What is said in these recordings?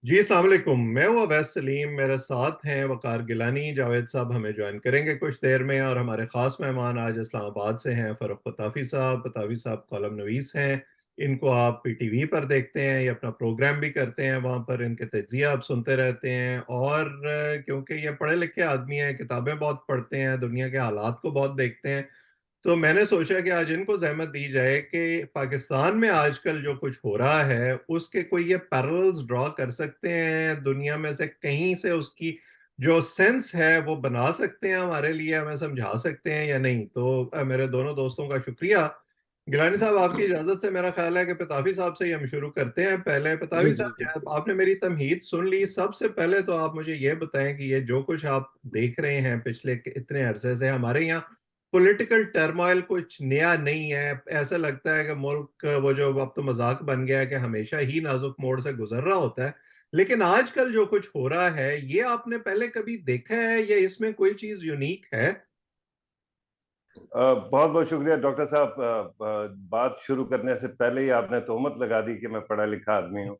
जी अस्सलाम वालेकुम। मैं हूँ अवैस सलीम, मेरे साथ हैं वकार गिलानी। जावेद साहब हमें ज्वाइन करेंगे कुछ देर में, और हमारे खास मेहमान आज इस्लामाबाद से हैं फ़ारूक पताफी साहब। पताफी साहब कॉलम नवीस हैं। इनको आप पीटीवी पर देखते हैं, ये अपना प्रोग्राम भी करते हैं, वहाँ पर इनके तज्जिया आप सुनते रहते हैं। और क्योंकि ये पढ़े लिखे आदमी हैं, किताबें बहुत पढ़ते हैं, दुनिया के हालात को बहुत देखते हैं, तो मैंने सोचा कि आज इनको ज़हमत दी जाए कि पाकिस्तान में आजकल जो कुछ हो रहा है, उसके कोई ये पैरेलल्स ड्रॉ कर सकते हैं दुनिया में से, कहीं से उसकी जो सेंस है वो बना सकते हैं, हमारे लिए हमें समझा सकते हैं या नहीं। तो मेरे दोनों दोस्तों का शुक्रिया। गिलानी साहब, आपकी इजाजत से मेरा ख्याल है कि पताफी साहब से ही हम शुरू करते हैं। पहले जी पताफी जी साहब, जी। जब आपने मेरी तमहीद सुन ली, सबसे पहले तो आप मुझे ये बताएं कि ये जो कुछ आप देख रहे हैं पिछले इतने अरसे से हमारे यहाँ पॉलिटिकल टर्मोइल, कुछ नया नहीं है। ऐसा लगता है कि मुल्क वो जो अब तो मजाक बन गया है कि हमेशा ही नाजुक मोड़ से गुजर रहा होता है, लेकिन आजकल जो कुछ हो रहा है ये आपने पहले कभी देखा है या इसमें कोई चीज यूनिक है? बहुत बहुत शुक्रिया डॉक्टर साहब। बात शुरू करने से पहले ही आपने तोहमत लगा दी कि मैं पढ़ा लिखा आदमी हूँ।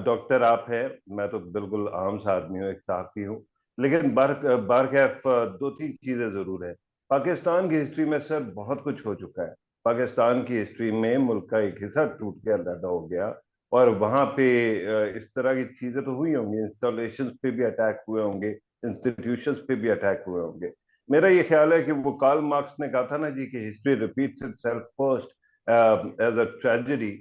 डॉक्टर आप हैं, मैं तो बिल्कुल आम सा आदमी हूँ, एक सहाफी हूँ। लेकिन बारकैफ दो तीन चीजें जरूर है। पाकिस्तान की हिस्ट्री में सर बहुत कुछ हो चुका है। पाकिस्तान की हिस्ट्री में मुल्क का एक हिस्सा टूट के अलहदा हो गया, और वहां पे इस तरह की चीजें तो हुई होंगी, इंस्टॉलेशन पे भी अटैक हुए होंगे, इंस्टीट्यूशंस पे भी अटैक हुए होंगे। मेरा ये ख्याल है कि वो कार्ल मार्क्स ने कहा था ना जी कि history repeats itself first as a tragedy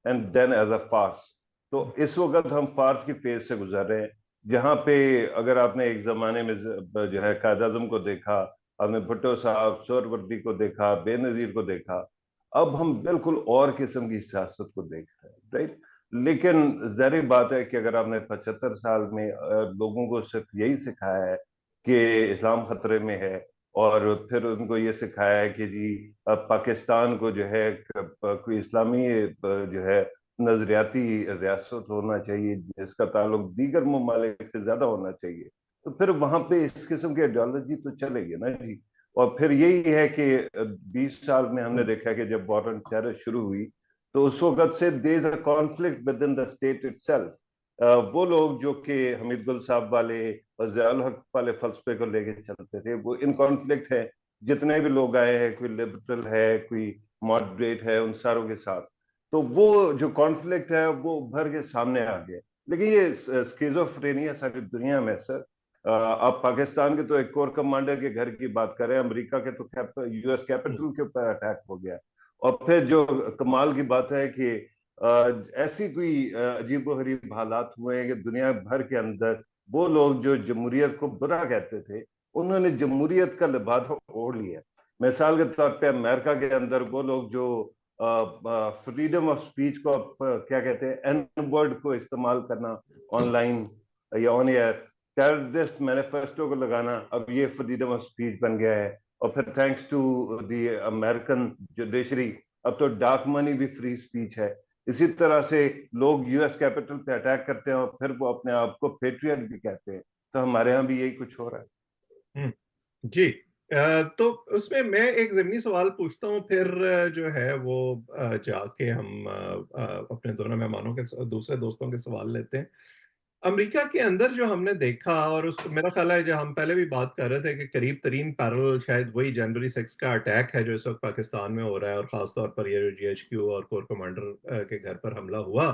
and then as a farce. तो इस वक्त हम फार्स की फेज से गुजर रहे हैं, जहां पे अगर आपने एक जमाने में जो है कायद आजम को देखा, आपने भुट्टो साहब सोहरावर्दी को देखा, बेनजीर को देखा, अब हम बिल्कुल और किस्म की सियासत को देख रहे हैं, राइट। लेकिन जाहिर बात है कि अगर आपने 75 साल में लोगों को सिर्फ यही सिखाया है कि इस्लाम खतरे में है, और फिर उनको ये सिखाया है कि जी पाकिस्तान को जो है कोई इस्लामी जो है नजरियाती रियासत होना चाहिए जिसका ताल्लुक दीगर ममालिक से ज्यादा होना चाहिए, तो फिर वहां पे इस किस्म की आइडियोलॉजी तो चलेगी ना जी। और फिर यही है कि 20 साल में हमने देखा कि जब वॉर ऑन टेरर शुरू हुई, तो उस वक्त से there is a conflict within the state itself. वो लोग जो कि हमीद गुल साहब वाले और ज़ियाउल हक वाले फलसफे को लेके चलते थे, वो इन कॉन्फ्लिक्ट है। जितने भी लोग आए हैं, कोई लिबरल है, कोई मॉडरेट है, उन सारों के साथ। तो वो जो कॉन्फ्लिक्ट है वो उभर के सामने आ गया। लेकिन ये स्किज़ोफ्रेनिया सारी दुनिया में सर, आप पाकिस्तान के तो एक कोर कमांडर के घर की बात करें, अमेरिका के तो यूएस कैपिटल के ऊपर अटैक हो गया। और फिर जो कमाल की बात है कि ऐसी कोई अजीबोगरीब हालात हुए हैं कि दुनिया भर के अंदर वो लोग जो जमहूरियत को बुरा कहते थे, उन्होंने जमहूरियत का लिबास ओढ़ लिया। मिसाल के तौर पे अमेरिका के अंदर वो लोग जो फ्रीडम ऑफ स्पीच को क्या कहते हैं, एन वर्ड को इस्तेमाल करना ऑनलाइन या ऑन एयर, टेररिस्ट मैनिफेस्टो को लगाना, अब ये फ्रीडम ऑफ स्पीच बन गया है। और फिर thanks to the American judiciary, अब तो डार्क मनी भी फ्री स्पीच है। इसी तरह से लोग यूएस कैपिटल पे अटैक करते हैं और फिर वो अपने आप को पेट्रियट भी कहते हैं। तो हमारे यहाँ भी यही कुछ हो रहा है। हम्म, जी। तो उसमें मैं एक ज़मीनी सवाल पूछता हूँ, फिर जो है वो जाके हम अपने दोनों मेहमानों के दूसरे दोस्तों के सवाल लेते हैं। अमेरिका के अंदर जो हमने देखा, और उस मेरा ख्याल है जो हम पहले भी बात कर रहे थे कि करीब तरीन पैरल शायद वही जनवरी 6 का अटैक है जो इस वक्त पाकिस्तान में हो रहा है, और खासतौर पर ये जो जीएचक्यू और कोर कमांडर के घर पर हमला हुआ।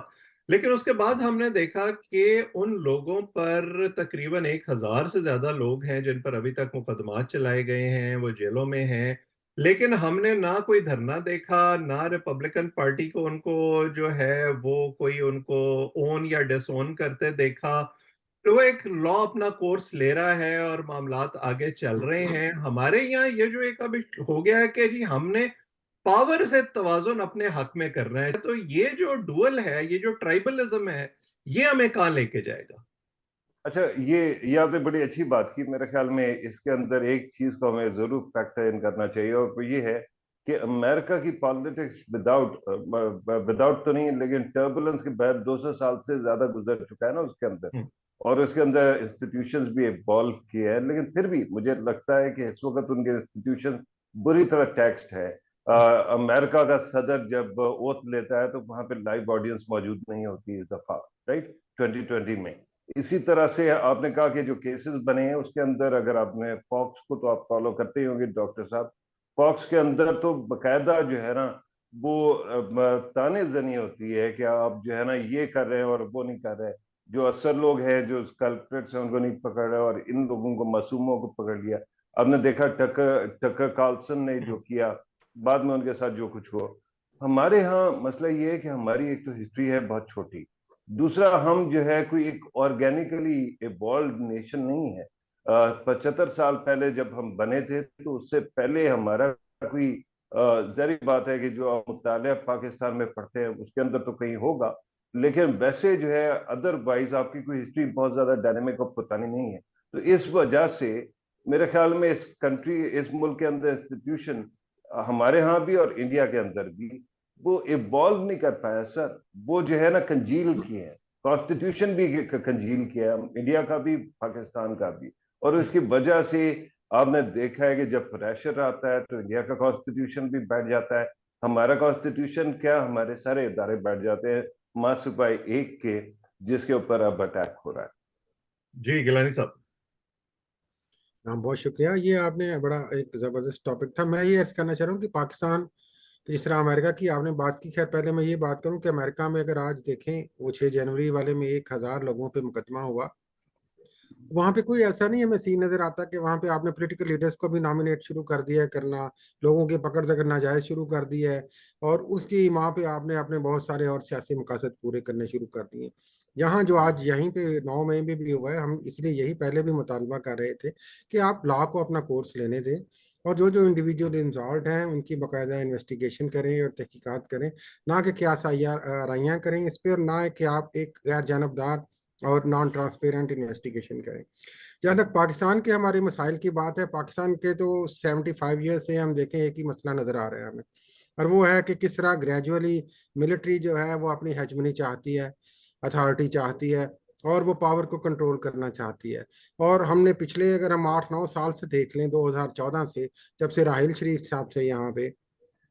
लेकिन उसके बाद हमने देखा कि उन लोगों पर तकरीबन 1,000 से ज्यादा लोग हैं जिन पर अभी तक मुकदमात चलाए गए हैं, वो जेलों में हैं। लेकिन हमने ना कोई धरना देखा, ना रिपब्लिकन पार्टी को उनको जो है वो कोई उनको ओन या डिसोन करते देखा। तो वो एक लॉ अपना कोर्स ले रहा है और मामलात आगे चल रहे हैं। हमारे यहाँ ये जो एक अभी हो गया है कि जी हमने पावर से तवाजुन अपने हक में कर रहे हैं, तो ये जो डुअल है, ये जो ट्राइबलिज्म है, ये हमें कहाँ लेके जाएगा? अच्छा, ये आपने बड़ी अच्छी बात की। मेरे ख्याल में इसके अंदर एक चीज को हमें जरूर फैक्टर इन करना चाहिए, और वो ये है कि अमेरिका की पॉलिटिक्स विदाउट विदाउट तो नहीं, लेकिन टर्बुलेंस के बाद 200 साल से ज्यादा गुजर चुका है ना उसके अंदर। हम्म, और उसके अंदर इंस्टीट्यूशंस भी इवॉल्व किए हैं, लेकिन फिर भी मुझे लगता है कि इस वक्त उनके इंस्टीट्यूशन बुरी तरह टैक्स्ड है। अमेरिका का सदर जब ओथ लेता है तो वहां पे लाइव ऑडियंस मौजूद नहीं होती इस दफा। राइट, 2020 में। इसी तरह से आपने कहा कि जो केसेस बने हैं उसके अंदर, अगर आपने फॉक्स को तो आप फॉलो करते ही होंगे डॉक्टर साहब, फॉक्स के अंदर तो बकायदा जो है ना वो ताने जनी होती है कि आप जो है ना ये कर रहे हैं और वो नहीं कर रहे। जो असर लोग हैं, जो कल्प्रिट्स हैं, उनको नहीं पकड़ रहे और इन लोगों को, मासूमों को पकड़ लिया। आपने देखा टकर टकर कार्लसन ने जो किया, बाद में उनके साथ जो कुछ हुआ। हमारे यहाँ मसला ये है कि हमारी एक तो हिस्ट्री है बहुत छोटी, दूसरा हम जो है कोई एक ऑर्गेनिकली इवॉल्व नेशन नहीं है। 75 साल पहले जब हम बने थे तो उससे पहले हमारा कोई जाहिर बात है कि जो आप मुतालिया पाकिस्तान में पढ़ते हैं उसके अंदर तो कहीं होगा, लेकिन वैसे जो है अदरवाइज आपकी कोई हिस्ट्री बहुत ज्यादा डायनेमिक और पुरानी नहीं है। तो इस वजह से मेरे ख्याल में इस कंट्री, इस मुल्क के अंदर इंस्टीट्यूशन, हमारे यहाँ भी और इंडिया के अंदर भी, वो इवॉल्व नहीं कर पाया सर। वो जो है ना कंजील किए हैं, कॉन्स्टिट्यूशन भी कंजील किया है, इंडिया का भी पाकिस्तान का भी। और उसकी वजह से आपने देखा है कि जब प्रेशर आता है तो इंडिया का कॉन्स्टिट्यूशन भी बैठ जाता है। हमारा कॉन्स्टिट्यूशन क्या, हमारे सारे इदारे बैठ जाते हैं मासूबाई एक के, जिसके ऊपर अब अटैक हो रहा है। जी गिलानी साहब। हाँ, बहुत शुक्रिया। ये आपने बड़ा एक जबरदस्त टॉपिक था। मैं ये अर्ज करना चाह रहा हूँ कि पाकिस्तान, इस तरह अमेरिका की आपने बात की, खैर पहले मैं ये बात करूं कि अमेरिका में अगर आज देखें, वो 6 जनवरी वाले में 1,000 लोगों पे मुकदमा हुआ। वहां पे कोई ऐसा नहीं हमें सीन नजर आता कि वहां पे आपने पॉलिटिकल लीडर्स को भी नॉमिनेट शुरू कर दिया है करना, लोगों की पकड़ दकड़ नाजायज शुरू कर दी है, और उसकी वहां पे आपने अपने बहुत सारे और सियासी मकासद पूरे करने शुरू कर दिए। यहाँ जो आज यहीं पे 9 मई में भी हुआ है, हम इसलिए यही पहले भी मुतालबा कर रहे थे कि आप लॉ को अपना कोर्स लेने दें, और जो जो इंडिविजुअल इंजॉल्व हैं उनकी बाकायदा इन्वेस्टिगेशन करें और तहकीकात करें, ना कि क्या राइयाँ करें इस पर, और ना कि आप एक गैर जानबदार और नॉन ट्रांसपेरेंट इन्वेस्टिगेशन करें। जहाँ तक पाकिस्तान के हमारे मसाइल की बात है, पाकिस्तान के तो 75 ईयर से हम देखें एक ही मसला नजर आ रहा है हमें, और वो है कि किस तरह ग्रेजुअली मिलिट्री जो है वो अपनी हेजमनी चाहती है, अथॉरिटी चाहती है, और वो पावर को कंट्रोल करना चाहती है। और हमने पिछले, अगर हम 8-9 साल से देख लें, 2014 से, जब से राहिल शरीफ साहब थे यहाँ पे,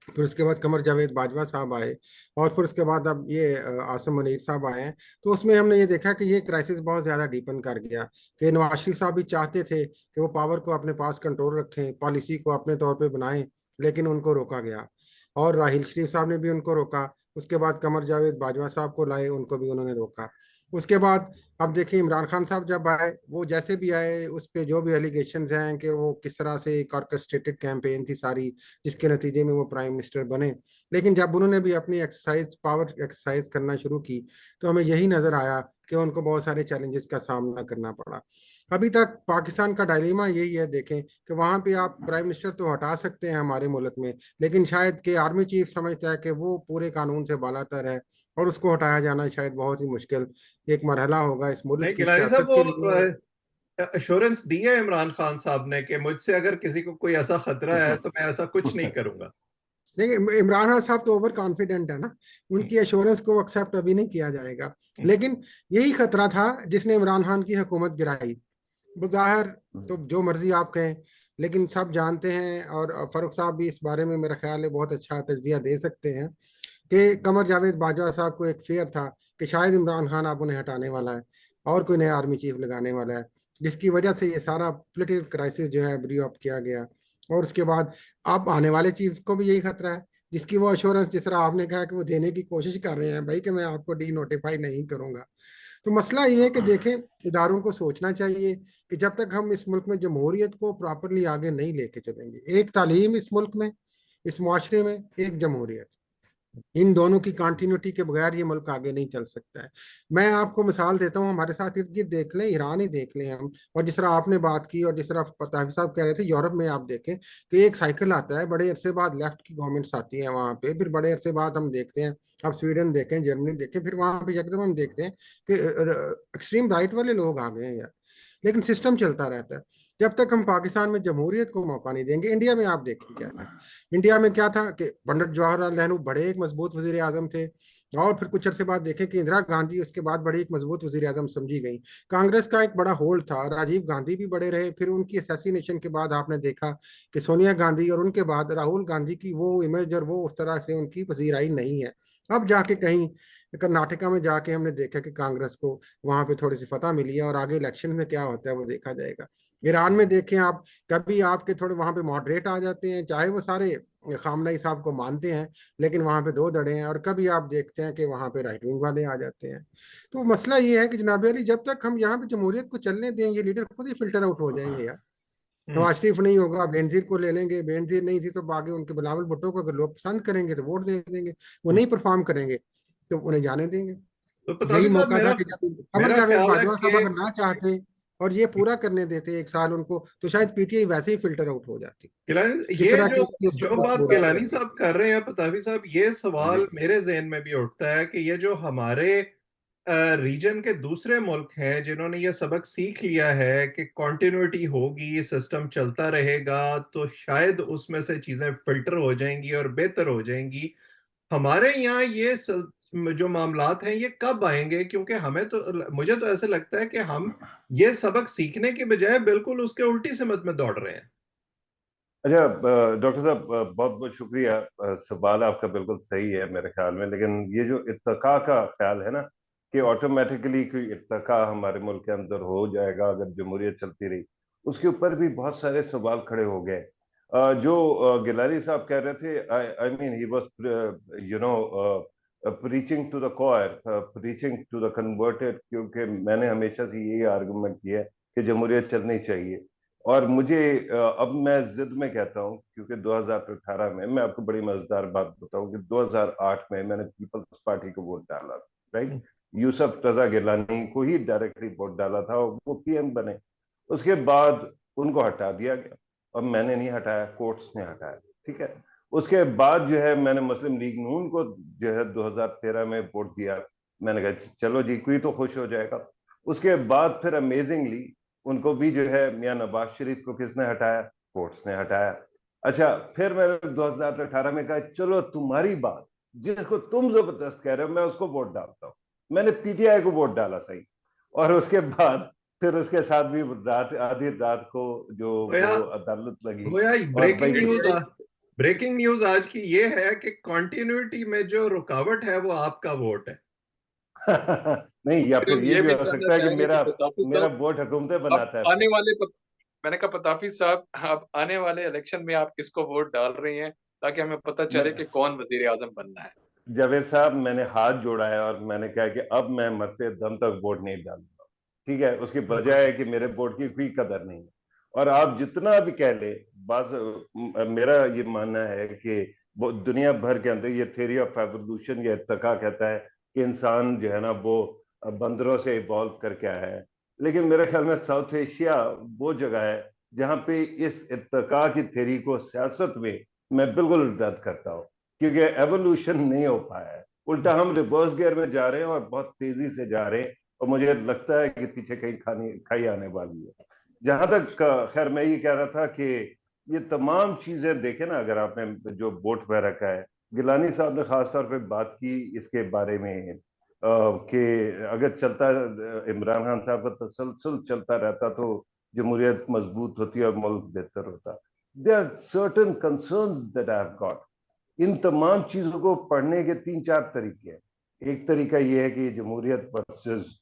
फिर उसके बाद कमर जावेद बाजवा साहब आए, और फिर उसके बाद अब ये आसिम मुनीर साहब आए हैं, तो उसमें हमने ये देखा कि ये क्राइसिस बहुत ज़्यादा डीपन कर गया, कि नवाज शरीफ साहब भी चाहते थे कि वो पावर को अपने पास कंट्रोल रखें, पॉलिसी को अपने तौर पे बनाएं, लेकिन उनको रोका गया, और राहिल शरीफ साहब ने भी उनको रोका। उसके बाद कमर जावेद बाजवा साहब को लाए, उनको भी उन्होंने रोका। उसके बाद अब देखिए इमरान खान साहब जब आए, वो जैसे भी आए, उस पे जो भी एलिगेशंस हैं कि वो किस तरह से एक ऑर्केस्ट्रेटेड कैंपेन थी सारी, जिसके नतीजे में वो प्राइम मिनिस्टर बने। लेकिन जब उन्होंने भी अपनी एक्सरसाइज, पावर एक्सरसाइज करना शुरू की, तो हमें यही नजर आया कि उनको बहुत सारे चैलेंजेस का सामना करना पड़ा। अभी तक पाकिस्तान का डायलेमा यही है, देखें कि वहां पे आप प्राइम मिनिस्टर तो हटा सकते हैं हमारे मुल्क में, लेकिन शायद कि आर्मी चीफ समझता है कि वो पूरे कानून से बालातर है, और उसको हटाया जाना शायद बहुत ही मुश्किल एक मरहला होगा इस मुल्क नहीं की गिलानी साहब, सियासत के लिए। वो अश्योरेंस दी है इमरान खान साहब ने कि मुझसे अगर किसी को कोई ऐसा खतरा है तो मैं ऐसा कुछ नहीं करूंगा। देखिए, इमरान खान साहब तो ओवर कॉन्फिडेंट है ना, उनकी एश्योरेंस को एक्सेप्ट अभी नहीं किया जाएगा। लेकिन यही खतरा था जिसने इमरान खान की हुकूमत गिराई। बुज़ाहिर तो जो मर्जी आप कहें, लेकिन सब जानते हैं, और फारूक साहब भी इस बारे में मेरा ख्याल है बहुत अच्छा तज्जिया दे सकते हैं, कि कमर जावेद बाजवा साहब को एक फेयर था कि शायद इमरान खान आप उन्हें हटाने वाला है और कोई नया आर्मी चीफ लगाने वाला है, जिसकी वजह से ये सारा पॉलिटिकल क्राइसिस जो है ब्री अप किया गया। और उसके बाद अब आने वाले चीफ को भी यही खतरा है, जिसकी वो अश्योरेंस, जिस तरह आपने कहा कि वो देने की कोशिश कर रहे हैं भाई, कि मैं आपको डी नोटिफाई नहीं करूंगा। तो मसला ये है कि देखें, इदारों को सोचना चाहिए कि जब तक हम इस मुल्क में जमहूरियत को प्रॉपरली आगे नहीं लेके चलेंगे, एक तालीम इस मुल्क में, इस मुआशरे में, एक जमहूरियत, इन दोनों की कंटिन्यूटी के बगैर ये मुल्क आगे नहीं चल सकता है। मैं आपको मिसाल देता हूँ, हमारे साथ इर्द गिर्द देख लें, ईरान ही देख लें हम, और जिस तरह आपने बात की, और जिस तरह पताही साहब कह रहे थे, यूरोप में आप देखें कि एक साइकिल आता है, बड़े अरसे बाद लेफ्ट की गवर्नमेंट्स आती है वहां पे, फिर बड़े अरसे बाद हम देखते हैं, अब स्वीडन देखें, जर्मनी देखें, फिर वहां पे एकदम हम देखते हैं कि एक्सट्रीम राइट वाले लोग आ गए हैं यार, लेकिन सिस्टम चलता रहता है। जब तक हम पाकिस्तान में जमहूरियत को मौका नहीं देंगे। इंडिया में आप देखें क्या है, इंडिया में क्या था कि पंडित जवाहरलाल नेहरू बड़े एक मजबूत वजीर आजम थे, और फिर कुछ अरसे बाद देखें कि इंदिरा गांधी उसके बाद बड़ी एक मजबूत वजीर आजम समझी गई। कांग्रेस का एक बड़ा होल्ड था, राजीव गांधी भी बड़े रहे, फिर उनकी असैसिनेशन के बाद आपने देखा कि सोनिया गांधी, और उनके बाद राहुल गांधी की वो इमेज और वो उस तरह से उनकी पसीराई नहीं है। अब जाके कहीं कर्नाटका में जाके हमने देखा कि कांग्रेस को वहां पे थोड़ी सी फतह मिली है, और आगे इलेक्शन में क्या होता है वो देखा जाएगा। ईरान में देखें आप, कभी आपके थोड़े वहां पे मॉडरेट आ जाते हैं, चाहे वो सारे खामनई साहब को मानते हैं, लेकिन वहां पे दो धड़े हैं, और कभी आप देखते हैं कि वहां पे राइट विंग वाले आ जाते हैं। तो मसला ये है कि जनाब अली, जब तक हम यहाँ पे जमहूरियत को चलने दें, ये लीडर खुद ही फिल्टर आउट हो जाएंगे यार। हम्म। नवाज शरीफ नहीं होगा, बेनजीर को ले लेंगे, बेनजीर नहीं थी तो आगे उनके बिलावल भुट्टो को अगर लोग पसंद करेंगे तो वोट दे देंगे, वो नहीं परफॉर्म करेंगे तो उन्हें जाने देंगे। तो यही पतावी साहब, मौका था मेरा कि जब कमर मेरा जावेद ख्याल है बाजवा साहब कि अगर ना चाहते और ये पूरा करने देते एक साल उनको, तो शायद पीटीआई वैसे ही फिल्टर आउट हो जाती, गिलानी, जिस ये तरह की जो इसकी उस जो वक्त बात बोला गया गिलानी था। साहब कर रहे हैं, पतावी साहब, ये जी। सवाल मेरे जहन में भी उठता है कि ये जो हमारे रीजन के दूसरे मुल्क हैं जिन्होंने ये सबक सीख लिया है कि कॉन्टिन्यूटी होगी, सिस्टम चलता रहेगा, तो शायद उसमें से चीजें फिल्टर हो जाएंगी और बेहतर हो जाएंगी। हमारे यहाँ जो मामलात हैं ये कब आएंगे? क्योंकि हमें तो, मुझे तो ऐसे लगता है कि हम ये सबक सीखने के बजाय बिल्कुल उसके उल्टी सिमत में दौड़ रहे हैं। अच्छा, डॉक्टर साहब, बहुत बहुत शुक्रिया। सवाल आपका बिल्कुल सही है मेरे ख्याल में, लेकिन ये जो इत्तका का ख्याल है ना, कि ऑटोमेटिकली कोई इत्तका हमारे मुल्क के अंदर हो जाएगा अगर जमहूरियत चलती रही, उसके ऊपर भी बहुत सारे सवाल खड़े हो गए। जो गिलानी साहब कह रहे थे, I mean he was you know preaching to the choir, preaching to the converted, क्योंकि मैंने हमेशा से यही आर्गुमेंट किया है कि जमहूरियत चलनी चाहिए। और मुझे अब मैं जिद में कहता हूं, क्योंकि 2018 में मैं आपको बड़ी मजेदार बात बताऊं कि 2008 में मैंने पीपल्स पार्टी को वोट डाला, राइट। यूसुफ रजा गिलानी को ही डायरेक्टली वोट डाला था और वो पीएम बने। उसके बाद उनको हटा दिया गया, और मैंने नहीं हटाया, कोर्ट्स ने हटाया, ठीक है। उसके बाद जो है मैंने मुस्लिम लीग नून को जो है 2013 में वोट दिया। मैंने कहा चलो जी, कोई तो खुश हो जाएगा। उसके बाद फिर अमेजिंगली उनको भी जो है मियां नवाज शरीफ को किसने हटाया? कोर्ट्स ने हटाया। अच्छा, फिर मैंने 2018 में कहा चलो तुम्हारी बात, जिसको तुम जबरदस्त कह रहे हो मैं उसको वोट डालता हूं। मैंने पीटीआई को वोट डाला, सही। और उसके बाद फिर उसके साथ भी रात, आधी रात को जो गोया वो अदालत लगी। गोया और ब्रेकिंग भाई न्यूज ब्रेकिंग न्यूज आज की ये है कि कॉन्टिन्यूटी में जो रुकावट है वो आपका वोट है। नहीं, या फिर फिर हम ये ये भी भी हो जानना सकता है कि चाहेंगे कि मेरा पताफी मेरा साहब, वोट हुकूमतें आप बनाता है आने फिर। वाले मैंने कहा पताफी साहब, आप आने वाले इलेक्शन में आप किसको वोट डाल रही हैं, ताकि हमें पता मैं चले कि कौन वजीर आजम बनना है। जावेद साहब, मैंने हाथ जोड़ा है और मैंने कहा कि अब मैं मरते दम तक वोट नहीं डालूंगा, ठीक है। उसकी वजह है कि मेरे वोट की कोई कदर नहीं है। और आप जितना भी कह ले, बस मेरा ये मानना है कि वो दुनिया भर के अंदर ये थ्योरी ऑफ एवोल्यूशन, ये इत्तका कहता है कि इंसान जो है ना वो बंदरों से इवॉल्व करके आया है। लेकिन मेरे ख्याल में साउथ एशिया वो जगह है जहां पे इस इत्तका की थ्योरी को सियासत में मैं बिल्कुल रद्द करता हूँ, क्योंकि एवोल्यूशन नहीं हो पाया है। उल्टा हम रिवर्स गियर में जा रहे हैं और बहुत तेजी से जा रहे हैं, और मुझे लगता है कि पीछे कहीं खाई आने वाली है। जहां तक खैर मैं ये कह रहा था कि ये तमाम चीजें देखें ना, अगर आपने जो वोट में रखा है, गिलानी साहब ने खासतौर पे बात की इसके बारे में कि अगर चलता इमरान खान साहब का तसलसल चलता रहता तो जमहूरियत मजबूत होती और मुल्क बेहतर होता। There are certain concerns that I have got. इन तमाम चीजों को पढ़ने के तीन चार तरीके हैं। एक तरीका यह है कि जमहूरियत वर्सेस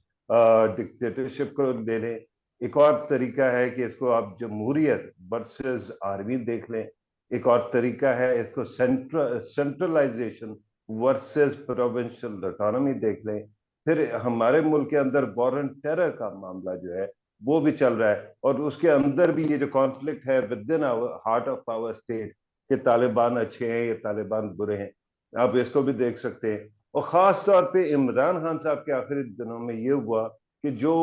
डिक्टेटरशिप को ले लें। एक और तरीका है कि इसको आप जमहूरियत वर्सेस आर्मी देख लें। एक और तरीका है इसको सेंट्रलाइजेशन वर्सेस प्रोविंशियल ऑटोनॉमी देख लें। फिर हमारे मुल्क के अंदर वॉर एंड टेरर का मामला जो है वो भी चल रहा है, और उसके अंदर भी ये जो कॉन्फ्लिक्ट है within heart of our state, कि तालिबान अच्छे हैं या तालिबान बुरे हैं, आप इसको भी देख सकते हैं। और खास तौर पे इमरान खान साहब के आखिरी दिनों में ये हुआ कि जो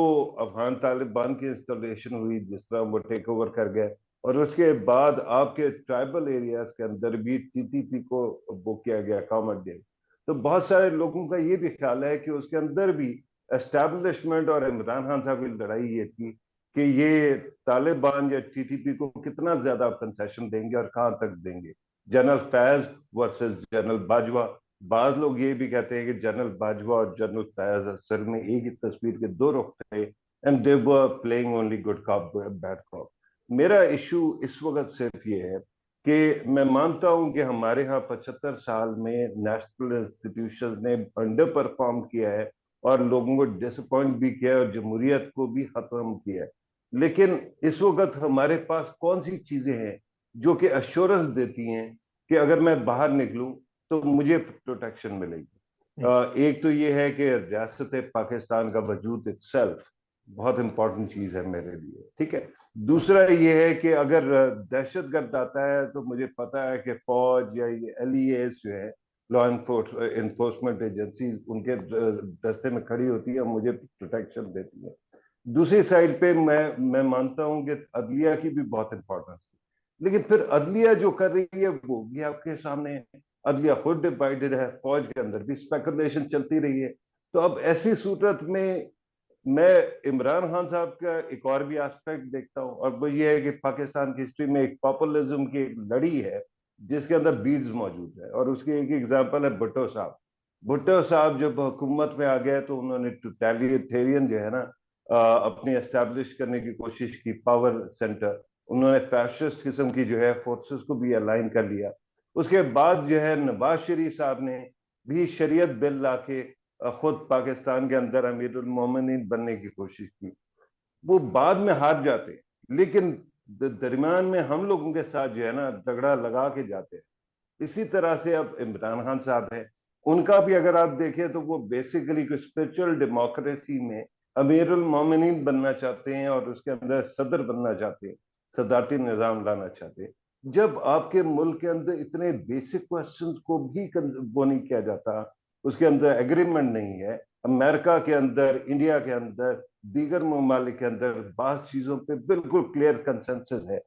अफगान तालिबान की इंस्टॉलेशन हुई, जिस तरह वो टेक ओवर कर गए, और उसके बाद आपके ट्राइबल एरियाज के अंदर भी टीटीपी को वो किया गया, अकोमोडेट। तो बहुत सारे लोगों का ये भी ख्याल है कि उसके अंदर भी एस्टैब्लिशमेंट और इमरान खान साहब की लड़ाई ये थी कि ये तालिबान या टीटीपी को कितना ज्यादा कंसेशन देंगे और कहां तक देंगे। General Faiz versus general Bajwa. बाज लोग ये भी कहते हैं कि जनरल बाजवा और जनरल फैज असल में एक ही तस्वीर के दो रुख थे, and they were playing only good cop bad cop. मेरा इशू इस वक्त सिर्फ ये है कि मैं मानता हूं कि हमारे यहाँ 75 साल में नेशनल इंस्टीट्यूशन ने अंडर परफॉर्म किया है और लोगों को डिसअपॉइंट भी किया है और जमहूरियत को भी खत्म किया है। लेकिन इस वक्त हमारे पास कौन सी चीजें हैं जो कि अश्योरेंस देती हैं कि अगर मैं बाहर निकलूं तो मुझे प्रोटेक्शन मिलेगी। एक तो ये है कि रियासत पाकिस्तान का वजूद इटसेल्फ बहुत इंपॉर्टेंट चीज है मेरे लिए, ठीक है। दूसरा ये है कि अगर दहशतगर्द आता है तो मुझे पता है कि फौज या ये LEAs जो है, लॉ इन्फोर्समेंट एजेंसी, उनके दस्ते में खड़ी होती है, मुझे प्रोटेक्शन देती है। दूसरी साइड पे मैं मानता हूं कि अदलिया की भी बहुत इंपॉर्टेंस है, लेकिन फिर अदलिया जो कर रही है वो भी आपके सामने है। अदलिया खुद डिवाइडेड है, फौज के अंदर भी स्पेकुलेशन चलती रही है। तो अब ऐसी सूरत में मैं इमरान खान साहब का एक और भी एस्पेक्ट देखता हूं, और वो ये है कि पाकिस्तान की हिस्ट्री में एक पॉपुलिज्म की एक लड़ी है जिसके अंदर बीड्स मौजूद है, और उसकी एक एग्जांपल है भुट्टो साहब। भुट्टो साहब जब हुकूमत में आ गए तो उन्होंने टोटलिटेरियन जो है ना अपनी एस्टैब्लिश करने की कोशिश की, पावर सेंटर। उन्होंने फैशिस्ट किस्म की जो है फोर्सेस को भी अलाइन कर लिया। उसके बाद जो है नवाज शरीफ साहब ने भी शरीयत बिल लाके खुद पाकिस्तान के अंदर अमीरुल मोमिनीन बनने की कोशिश की। वो बाद में हार जाते, लेकिन दरमियान में हम लोगों के साथ जो है ना तगड़ा लगा के जाते हैं। इसी तरह से अब इमरान खान साहब है, उनका भी अगर आप देखें तो वो बेसिकली स्पिरिचुअल डेमोक्रेसी में अमीरुल मोमिनीन बनना चाहते हैं और उसके अंदर सदर बनना चाहते हैं, सदारती निजाम लाना चाहते हैं। जब आपके मुल्क के अंदर इतने बेसिक क्वेश्चंस को भी वो नहीं किया जाता, उसके अंदर एग्रीमेंट नहीं है। अमेरिका के अंदर, इंडिया के अंदर, दीगर ममालिक के अंदर बात चीजों पे बिल्कुल क्लियर कंसेंसस है,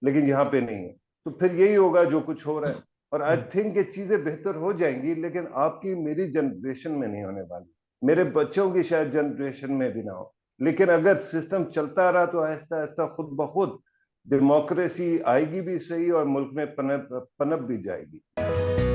लेकिन यहाँ पे नहीं है। तो फिर यही होगा जो कुछ हो रहा है, और आई थिंक ये चीजें बेहतर हो जाएंगी, लेकिन आपकी मेरी जनरेशन में नहीं होने वाली, मेरे बच्चों की शायद जनरेशन में भी ना हो। लेकिन अगर सिस्टम चलता रहा तो आहिस्ता आहिस्ता खुद ब खुद डेमोक्रेसी आएगी भी सही और मुल्क में पनप भी जाएगी।